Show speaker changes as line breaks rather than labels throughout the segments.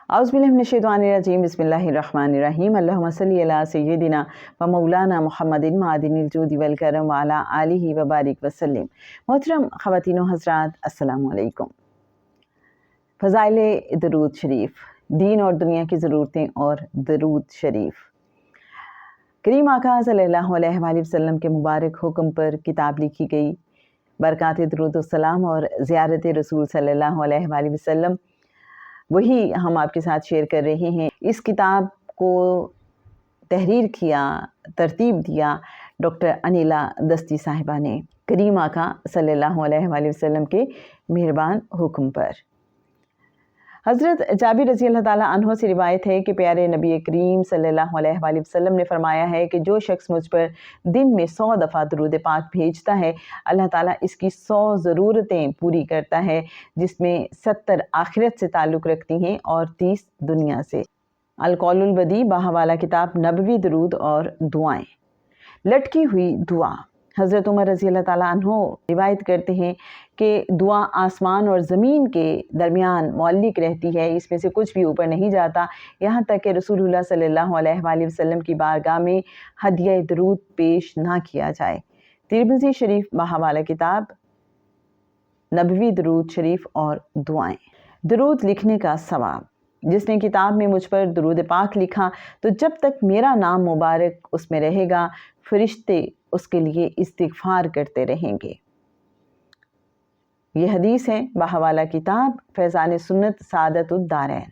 औज़ बिल्लाहि मिनश्शैतानिर्रजीम बिस्मिल्लाहिर्रहमानिर्रहीम अल्लाहुम्मा सल्लि अला सय्यिदिना व मौलाना मुहम्मदिन मादिनिल जूदि वल करम व अला आलिहि व बारिक वसल्लम। मोहतरम ख़वातीन व हज़रात, अस्सलामु अलैकुम। फ़ज़ाइल दरूद शरीफ, दीन और दुनिया की ज़रूरतें और दरूद शरीफ। करीम आका सल्लल्लाहु अलैहि वसल्लम के मुबारक हुक्म पर किताब लिखी गई बरकात दरूद सलाम और ज़ियारत रसूल सल्लल्लाहु अलैहि वसल्लम, वही हम आपके साथ शेयर कर रहे हैं। इस किताब को तहरीर किया, तरतीब दिया डॉक्टर अनिला दस्ती साहिबा ने, करीम आका सल्लल्लाहु अलैहि वसल्लम के मेहरबान हुक्म पर। हज़रत जाबिर रज़ी अल्लाह ताला अन्हो से रिवायत है कि प्यारे नबी करीम सल्लल्लाहु अलैहि वसल्लम ने फरमाया है कि जो शख्स मुझ पर दिन में 100 दफ़ा दुरूद पाक भेजता है, अल्लाह ताला इसकी 100 ज़रूरतें पूरी करता है, जिसमें 70 आखिरत से ताल्लुक़ रखती हैं और 30 दुनिया से। अल-कौलुल बदी बाहवाला किताब नबवी दरूद और दुआएं। लटकी हुई दुआ। हज़रत उमर रज़ी अल्लाह ताला अन्हो रिवायत करते हैं कि दुआ आसमान और ज़मीन के दरमियान मुअल्लिक रहती है, इसमें से कुछ भी ऊपर नहीं जाता, यहाँ तक कि रसूलुल्लाह सल्लल्लाहु अलैहि वसल्लम की बारगाह में हदिया दरूद पेश ना किया जाए। तिरमिज़ी शरीफ बाहवाला किताब नबवी दरूद शरीफ और दुआएं। दरूद लिखने का सवाब। जिसने किताब में मुझ पर दरूद पाक लिखा, तो जब तक मेरा नाम मुबारक उसमें रहेगा, फरिश्ते उसके लिए इस्तिग़फ़ार करते रहेंगे। ये हदीस है बाहवाला किताब फैज़ान सुन्नत सादतुद दारैन।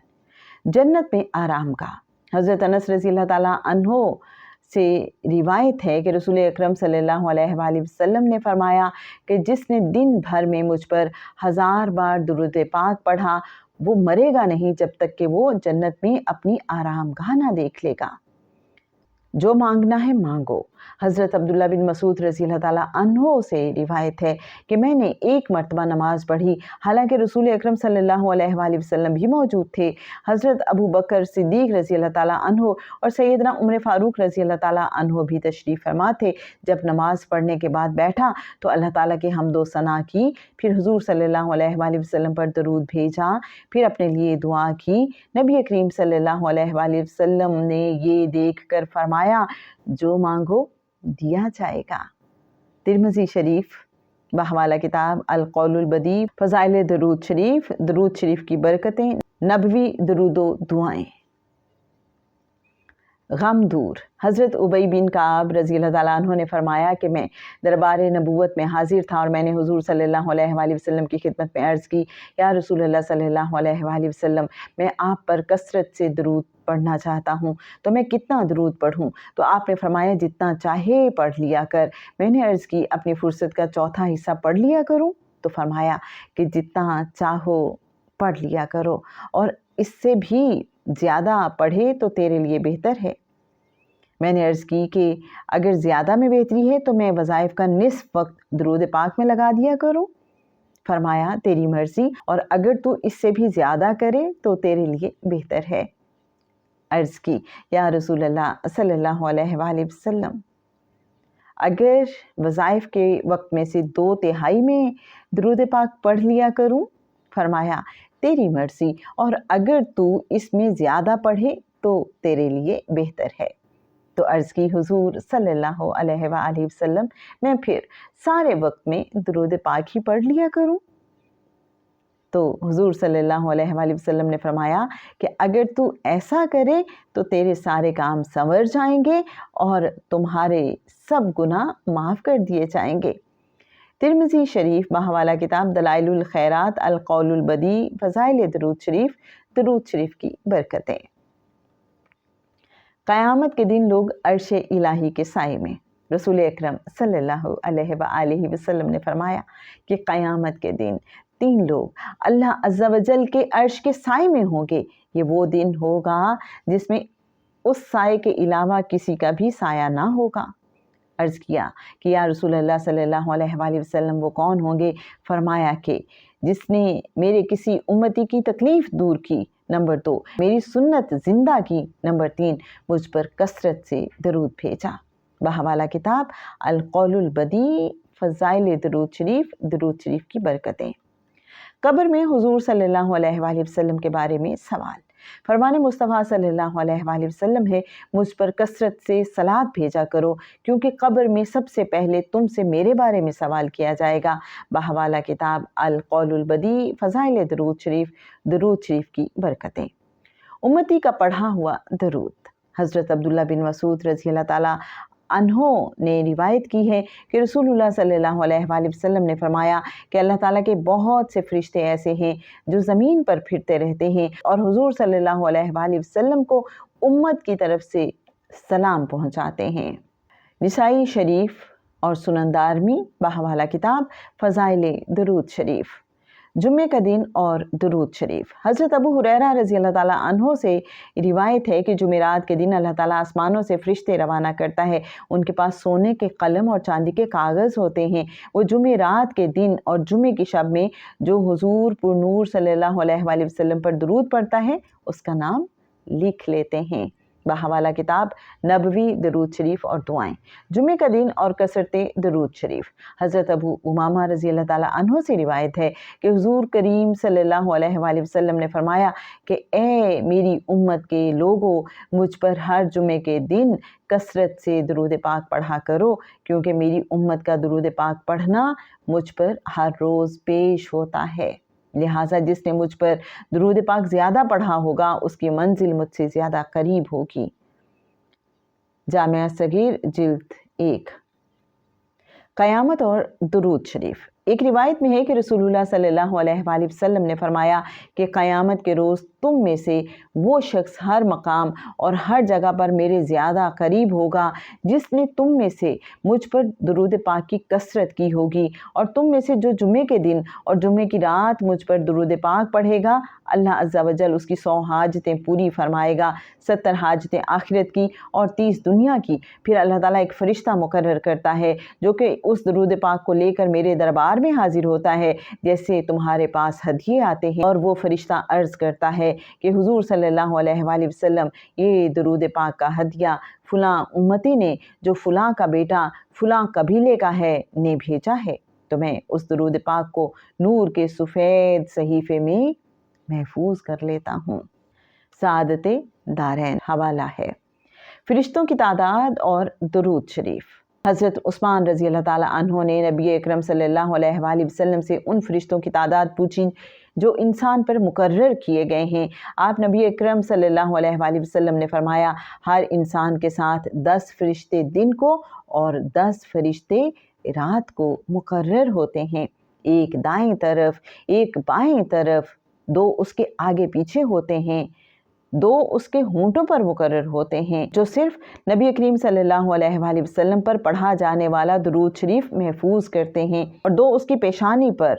जन्नत में आराम का। हज़रत अनस रज़ी अल्लाह ताला अन्हो से रिवायत है कि रसूल अकरम सल्लल्लाहु अलैहि वसल्लम ने फरमाया कि जिसने दिन भर में मुझ पर 1000 बार दुरूद पाक पढ़ा, वो मरेगा नहीं जब तक कि वो जन्नत में अपनी आरामगाह ना देख लेगा। जो मांगना है मांगो। हज़रत अब्दुल्ला बिन मसूद रज़ी अल्लाह ताला अन्हो से रिवायत है कि मैंने एक मरतबा नमाज पढ़ी, हालांकि रसूल अकरम सल्लल्लाहु अलैहि वसल्लम भी मौजूद थे। हज़रत अबू बकर सिद्दीक़ रज़ी अल्लाह ताला अन्हो और सैयदना उमर फ़ारूक रज़ी अल्लाह ताला अन्हो भी तशरीफ़ फरमा थे। जब नमाज पढ़ने के बाद बैठा तो अल्लाह ताला की हम्द व सना की, फिर हुज़ूर सल्लल्लाहु अलैहि वसल्लम पर दरूद भेजा, फिर अपने लिए दुआ की। नबी करीम सल्लल्लाहु अलैहि वसल्लम ने ये देख कर फरमाया, जो मांगो दिया जाएगा। तिरमिज़ी शरीफ बाहवाला किताब अल-कौलुल बदी फ़ज़ाइल दरूद शरीफ की बरकतें, नबवी दरूदो दुआएं। गम दूर। हज़रत उबई बिन काब रज़ी अल्लाह ताला अन्हो ने फरमाया कि मैं दरबार नबूवत में हाजिर था और मैंने हुज़ूर सल्लल्लाहु अलैहि वसल्लम की खिदमत में अर्ज़ की, या रसूलल्लाह सल्लल्लाहु अलैहि वसल्लम, मैं आप पर कसरत से दरूद पढ़ना चाहता हूँ, तो मैं कितना दरूद पढ़ूँ? तो आपने फरमाया, जितना चाहे पढ़ लिया कर। मैंने अर्ज़ की, अपनी फ़ुर्सत का चौथा हिस्सा पढ़ लिया करूँ? तो फरमाया कि जितना चाहो पढ़ लिया करो, और इससे भी ज़्यादा पढ़े तो तेरे लिए बेहतर है। मैंने अर्ज़ की कि अगर ज़्यादा में बेहतरी है तो मैं वज़ाइफ का निस्फ़ वक्त दरूद पाक में लगा दिया करूँ। फरमाया, तेरी मर्ज़ी, और अगर तू इससे भी ज़्यादा करे तो तेरे लिए बेहतर है। अर्ज़ की, या रसूलल्लाह सल्लल्लाहु अलैहि वसल्लम, अगर वज़ाइफ के वक्त में से 2/3 में दरूद पाक पढ़ लिया करूँ? फरमाया, तेरी मर्ज़ी, और अगर तू इसमें ज़्यादा पढ़े तो तेरे लिए बेहतर है। तो अर्ज़ की, हुज़ूर सल्लल्लाहु अलैहि वसल्लम, मैं फिर सारे वक्त में दरूद पाक ही पढ़ लिया करूँ? तो हुज़ूर सल्लल्लाहु अलैहि वसल्लम ने फरमाया कि अगर तू ऐसा करे तो तेरे सारे काम संवर जाएंगे और तुम्हारे सब गुनाह माफ़ कर दिए जाएंगे। तिरमिज़ी शरीफ बाहवाला किताब दलाइलुल खैरात अल-कौलुल बदी फ़ज़ाइल दरूद शरीफ की बरकतें। क़यामत के दिन लोग अर्श इलाही के साए में। रसूल अकरम सल्लल्लाहु अलैहि वसल्लम ने फरमाया कि क़यामत के दिन 3 लोग अल्लाह अज़्ज़ा वजल के अर्श के साए में होंगे। ये वो दिन होगा जिसमें उस साए के अलावा किसी का भी साया ना होगा। अर्ज़ किया कि या रसूलल्लाह सल्लल्लाहु अलैहि वसल्लम, वो कौन होंगे? फरमाया कि जिसने मेरे किसी उम्मती की तकलीफ़ दूर की, नंबर 2 मेरी सुन्नत ज़िंदा की, नंबर 3 मुझ पर कसरत से दरूद भेजा। बाहवाला किताब अल-कौलुल बदी फ़ज़ाइल दरूद शरीफ की बरकतें। कब्र में हुज़ूर सल्लल्लाहु अलैहि वसल्लम के बारे में सवाल। फरमान मुस्तफ़ा सल्लल्लाहु अलैहि वसल्लम है, मुझ पर कसरत से सलात भेजा करो क्योंकि कब्र में सबसे पहले तुमसे मेरे बारे में सवाल किया जाएगा। बहवाला किताब अल कौलुल बदी फ़ज़ाइल दरूद शरीफ की बरकतें। उम्मती का पढ़ा हुआ दरूद। हज़रत अब्दुल्ला बिन मसूद रज़ी अल्लाह ताला अन्हों ने रिवायत की है कि रसूलुल्लाह सल्लल्लाहु अलैहि वसल्लम ने फरमाया कि अल्लाह ताला के बहुत से फरिश्ते ऐसे हैं जो ज़मीन पर फिरते रहते हैं और हुज़ूर सल्लल्लाहु अलैहि वसल्लम को उम्मत की तरफ से सलाम पहुंचाते हैं। निसाई शरीफ और सुनन दारमी बहवाला किताब फ़ज़ाइल दरूद शरीफ। जुम्मे का दिन और दरूद शरीफ। हज़रत अबू हुरैरा रज़ी अल्लाह ताला अन्हो से रिवायत है कि जुमेरात के दिन अल्लाह ताला आसमानों से फरिश्ते रवाना करता है। उनके पास सोने के कलम और चांदी के कागज़ होते हैं। वो जुमेरात के दिन और जुम्मे की शब में जो हुज़ूर पुरनूर सल्लल्लाहु अलैहि वसल्लम पर दरूद पढ़ता है उसका नाम लिख लेते हैं। बहवाला किताब नबवी दरूद शरीफ और दुआएं। जुम्मे का दिन और कसरते दरूद शरीफ। हज़रत अबू उमामा रज़ी अल्लाह ताला अन्हो से रिवायत है कि हुज़ूर करीम सल्लल्लाहु अलैहि वसल्लम ने फरमाया कि ए मेरी उम्मत के लोगों, मुझ पर हर जुम्मे के दिन कसरत से दरूद पाक पढ़ा करो क्योंकि मेरी उम्मत का दरूद पाक पढ़ना मुझ पर हर रोज़ पेश होता है। लिहाजा जिसने मुझ पर दरूद पाक ज़्यादा पढ़ा होगा उसकी मंजिल मुझसे ज़्यादा करीब होगी। जामिया सगीर जिल्द 1। क़यामत और दरूद शरीफ। एक रिवायत में है कि रसूलुल्लाह सल्लल्लाहु अलैहि वसल्लम ने फरमाया कि क़यामत के रोज़ तुम में से वो शख्स हर मकाम और हर जगह पर मेरे ज़्यादा करीब होगा जिसने तुम में से मुझ पर दरूद पाक की कसरत की होगी, और तुम में से जो जुम्मे के दिन और जुम्मे की रात मुझ पर दरूद पाक पढ़ेगा अल्लाह अज़्ज़ा वजल उसकी 100 हाजतें पूरी फरमाएगा, 70 हाजतें आखिरत की और 30 दुनिया की। फिर अल्लाह ताला एक फ़रिश्ता मुकर्रर करता है जो कि उस दरूद पाक को लेकर मेरे दरबार में हाजिर होता है जैसे तुम्हारे पास हदिये आते हैं। और वो फरिश्ता अर्ज़ करता है कि हुज़ूर सल्लल्लाहु अलैहि वसल्लम, ये दरूद पाक का हदिया फ़लाँ उम्मती ने जो फ़लाँ का बेटा फ़लाँ कबीले का है ने भेजा है, तो मैं उस दरूद पाक को नूर के सफ़ेद सहीफ़े में महफूज कर लेता हूँ। सादते दारैन हवाला है। फ़रिश्तों की तादाद और दरूद शरीफ। हज़रत उस्मान रज़ी अल्लाह ताला अन्हो ने नबी अकरम सल्लल्लाहु अलैहि वसल्लम से उन फ़रिश्तों की तादाद पूछी जो इंसान पर मुकर्रर किए गए हैं। आप नबी अकरम सल्लल्लाहु अलैहि वसल्लम ने फरमाया, हर इंसान के साथ 10 फ़रिश्ते दिन को और 10 फ़रिश्ते रात को मुकर्रर होते हैं। एक दाएं तरफ, एक बाएं तरफ, 2 उसके आगे पीछे होते हैं, 2 उसके होंठों पर मुकर्रर होते हैं जो सिर्फ नबी करीम सल्लल्लाहु अलैहि वसल्लम पर पढ़ा जाने वाला दरूद शरीफ महफूज करते हैं, और 2 उसकी पेशानी पर,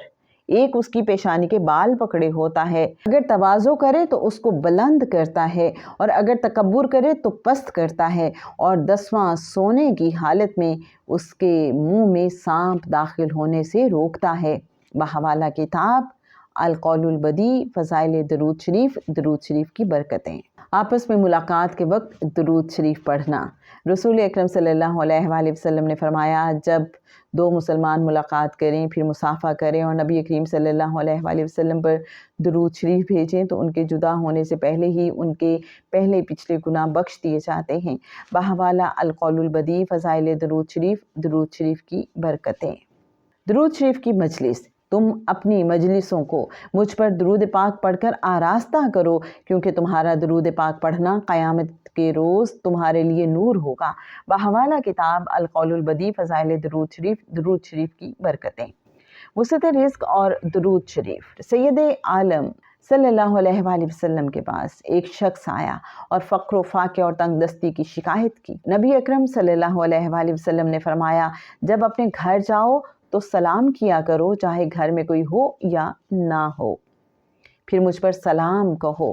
एक उसकी पेशानी के बाल पकड़े होता है। अगर तवाज़ो करे तो उसको बुलंद करता है और अगर तकब्बुर करे तो पस्त करता है, और 10वां सोने की हालत में उसके मुंह में सांप दाखिल होने से रोकता है। बहवाला किताब अल कौलुल बदी फ़ज़ाइल दरूद शरीफ की बरकतें। आपस में मुलाकात के वक्त दरूद शरीफ पढ़ना। रसूल अकरम सल्लल्लाहु अलैहि वसल्लम ने फरमाया, जब 2 मुसलमान मुलाकात करें फिर मुसाफ़ा करें और नबी करीम सल्लल्लाहु अलैहि वसल्लम पर दरूद शरीफ भेजें तो उनके जुदा होने से पहले ही उनके पहले पिछले गुनाह बख्श दिए जाते हैं। बहवाला अल कौलुल बदी फ़ज़ाइल दरूद शरीफ की बरकतें। दरूद शरीफ की मजलिस। तुम अपनी मजलिसों को मुझ पर दरूद पाक पढ़कर आरास्ता करो क्योंकि तुम्हारा दरूद पाक पढ़ना क़यामत के रोज़ तुम्हारे लिए नूर होगा। बहवाला किताब अल कौलुल बदी फ़ज़ाइल दरूद शरीफ की बरकतें। वसअत रिज़्क़ और दरूद शरीफ। सैयद आलम सल्लल्लाहु अलैहि वसल्लम के पास एक शख्स आया और फ़क्र फाक़े और तंगदस्ती की शिकायत की। नबी अकरम सल्लल्लाहु अलैहि वसल्लम ने फरमाया, जब अपने घर जाओ तो सलाम किया करो चाहे घर में कोई हो या ना हो। फिर मुझ पर सलाम कहो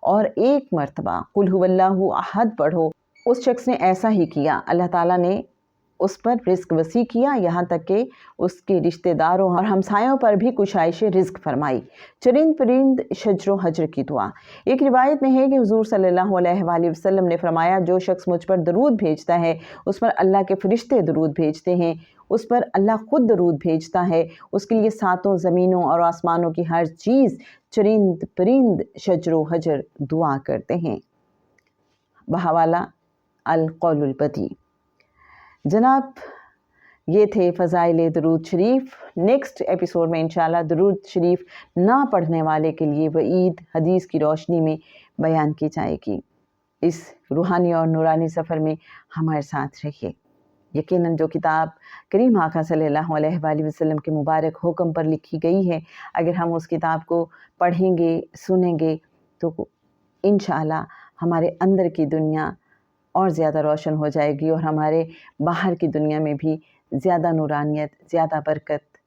और एक मर्तबा कुल हुवल्लाहु अहद पढ़ो। उस शख्स ने ऐसा ही किया। अल्लाह ताला ने اس پر رزق وسیع کیا، یہاں تک کہ اس کے رشتہ داروں اور ہمسایوں پر بھی کشائش رزق فرمائی۔ چرند پرند شجر و حجر کی دعا۔ ایک روایت میں ہے کہ حضور صلی اللہ علیہ وآلہ وسلم نے فرمایا، جو شخص مجھ پر درود بھیجتا ہے اس پر اللہ کے فرشتے درود بھیجتے ہیں، اس پر اللہ خود درود بھیجتا ہے، اس کے لیے ساتوں زمینوں اور آسمانوں کی ہر چیز چرند پرند شجر و حجر دعا کرتے ہیں۔ بحوالہ القول البدیع۔ جناب یہ تھے فضائل درود شریف۔ نیکسٹ ایپیسوڈ میں انشاءاللہ درود شریف نہ پڑھنے والے کے لیے وعید حدیث کی روشنی میں بیان کی جائے گی۔ اس روحانی اور نورانی سفر میں ہمارے ساتھ رہیے۔ یقیناً جو کتاب کریم آقا صلی اللہ علیہ وآلہ وسلم کے مبارک حکم پر لکھی گئی ہے، اگر ہم اس کتاب کو پڑھیں گے، سنیں گے تو انشاءاللہ ہمارے اندر کی دنیا اور زیادہ روشن ہو جائے گی، اور ہمارے باہر کی دنیا میں بھی زیادہ نورانیت، زیادہ برکت،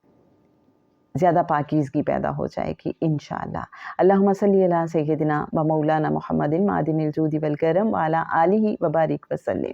زیادہ پاکیزگی پیدا ہو جائے گی انشاءاللہ۔ اللہم صلی علی سیدنا و مولانا محمد معدن الجود والکرم وعلی آلہ وبارک وسلم۔